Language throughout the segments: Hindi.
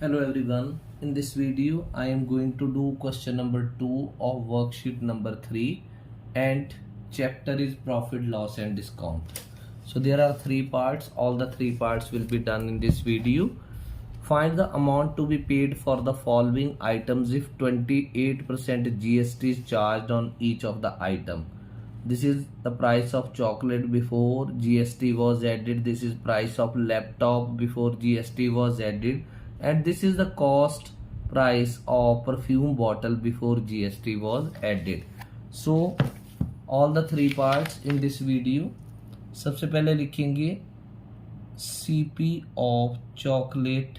Hello everyone. In this video, I am going to do question number 2 of worksheet number 3 and chapter is profit, loss and discount. So there are 3 parts. All the 3 parts will be done in this video. Find the amount to be paid for the following items if 28% GST is charged on each of the item. This is the price of chocolate before GST was added. This is price of laptop before GST was added, and this is the cost price of perfume bottle before GST was added. So all the 3 parts in this video. सबसे पहले लिखेंगे CP of chocolate,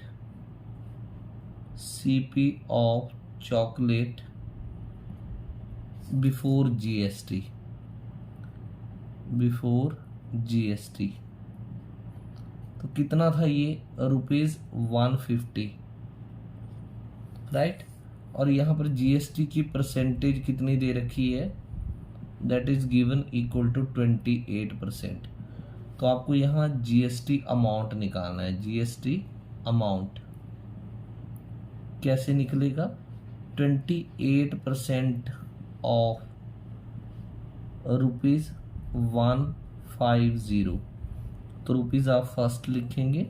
CP of chocolate before GST, before GST. तो कितना था ये ₹150, राइट. और यहाँ पर GST की परसेंटेज कितनी दे रखी है, that is given equal to 28%. तो आपको यहाँ GST अमाउंट निकालना है. GST अमाउंट कैसे निकलेगा, 28% ऑफ ₹150. तो रुपीज़ आप फर्स्ट लिखेंगे.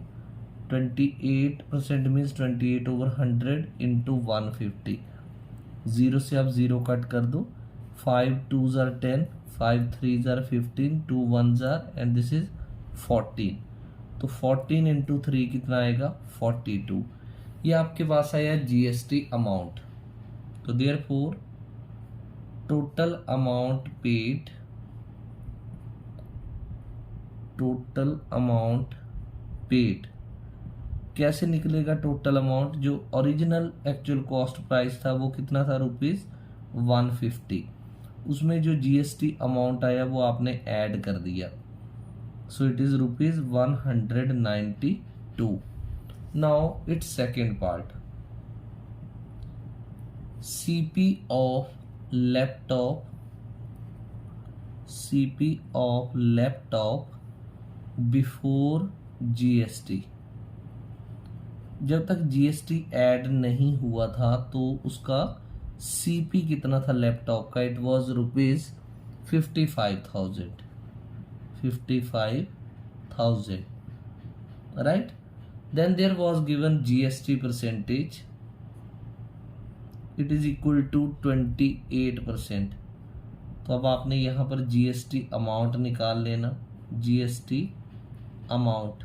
28% मीन्स 28/100 इंटू 150. 0 से आप 0 कट कर दो. 5 2s are 10, 5 3s are 15, 2 1s are and this is 14. तो 14 इंटू 3 कितना आएगा, 42. ये आपके पास आया GST अमाउंट. तो therefore total amount paid, total amount paid कैसे निकलेगा. टोटल अमाउंट जो ओरिजिनल एक्चुअल कॉस्ट प्राइस था वो कितना था, ₹150. उसमें जो GST अमाउंट आया वो आपने ऐड कर दिया. So it is ₹192. Now it's second part. CP of laptop, CP of laptop before GST. जब तक GST ऐड नहीं हुआ था तो उसका CP कितना था लैपटॉप का, it was ₹55,000, 55,000, right. Then there was given GST percentage, it is equal to 28%. तो अब आपने यहाँ पर GST अमाउंट निकाल लेना. GST amount,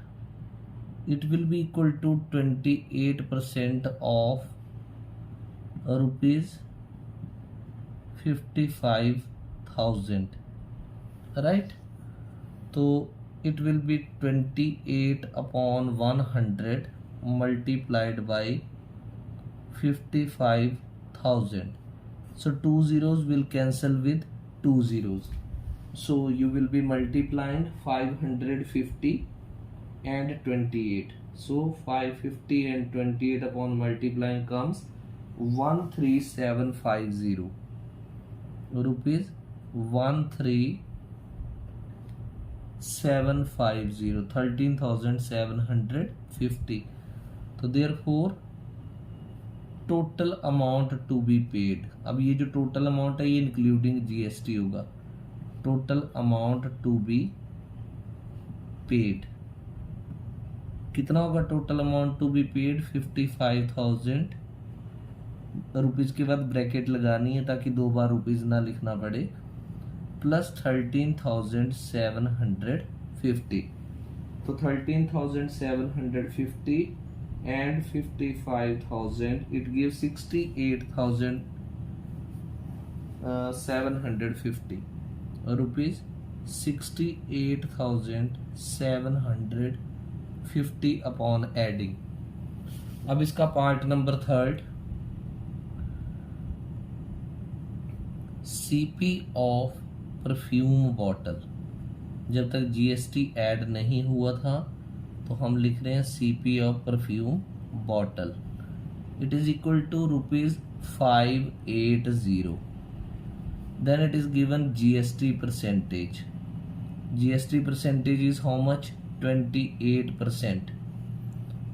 it will be equal to 28% of ₹55,000, right. तो it will be 28/100 multiplied by 55,000. so 2 zeros will cancel with 2 zeros. So you will be multiplying 550 and 28. So 550 and 28 upon multiplying comes 13750 rupees. 13750, 13,750. तो therefore total amount to be paid. अब ये जो टोटल अमाउंट है ये इंक्लूडिंग GST होगा. Total amount to be paid कितना होगा, total amount to be paid 55,000 rupees के बाद ब्रैकेट लगानी है ताकि 2 बार रुपीज़ ना लिखना पड़े, प्लस 13,750. तो 13,750 and 55,000 it gives 68,750 rupees. 68,750 upon adding. अब इसका part number third, CP of perfume bottle. जब तक GST ऐड नहीं हुआ था तो हम लिख रहे हैं CP of perfume bottle. It is equal to ₹580. then it is given GST percentage. GST percentage is how much, 28%.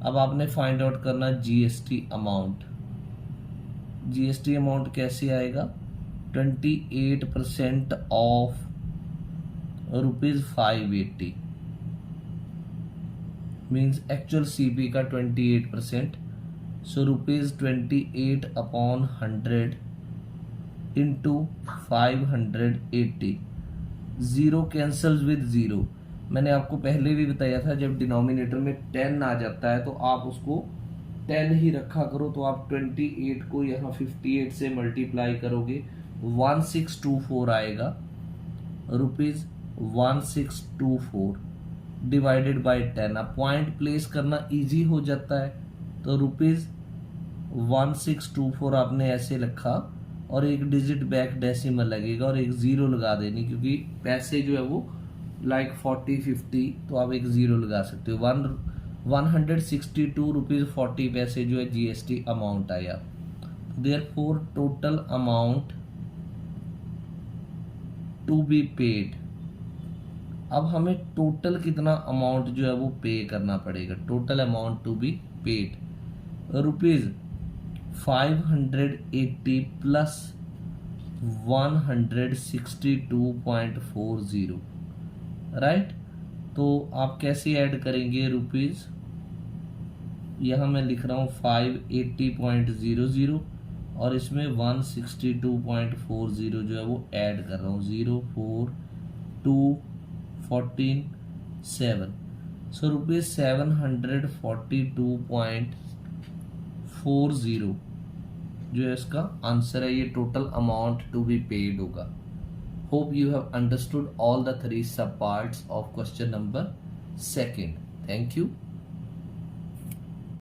अब आपने फाइंड आउट करना जीएसटी अमाउंट। जीएसटी अमाउंट कैसे आएगा? 28% ऑफ ₹580 मीन्स एक्चुअल सीपी का 28%। सो ₹28 upon 100 into 580। Zero cancels with zero. मैंने आपको पहले भी बताया था जब डिनोमिनेटर में 10 आ जाता है तो आप उसको 10 ही रखा करो। तो आप 28 को यहाँ 58 से मल्टीप्लाई करोगे 1624 आएगा। ₹1624 डिवाइडेड बाय 10। अब पॉइंट प्लेस करना इजी हो जाता है तो ₹1624 आपने ऐसे रखा और एक डिजिट बैक डेसिमल लगेगा और एक जीरो लगा देनी, क्योंकि पैसे जो है वो लाइक 40-50 तो आप एक जीरो लगा सकते हो। 162 रुपीज 40 पैसे जो है जीएसटी अमाउंट आया। Therefore total amount to be paid. अब हमें टोटल कितना अमाउंट जो है वो पे करना पड़ेगा। Total amount to be paid ₹580 plus 162.40, right. तो आप कैसे ऐड करेंगे रुपीज? यहाँ मैं लिख रहा हूँ 580.00 और इसमें 162.40 जो है वो ऐड कर रहा हूँ। 04214 सो ₹742.40 जो है इसका आंसर है। ये total amount to be paid होगा। Hope you have understood all the 3 sub parts of question number 2। Thank you.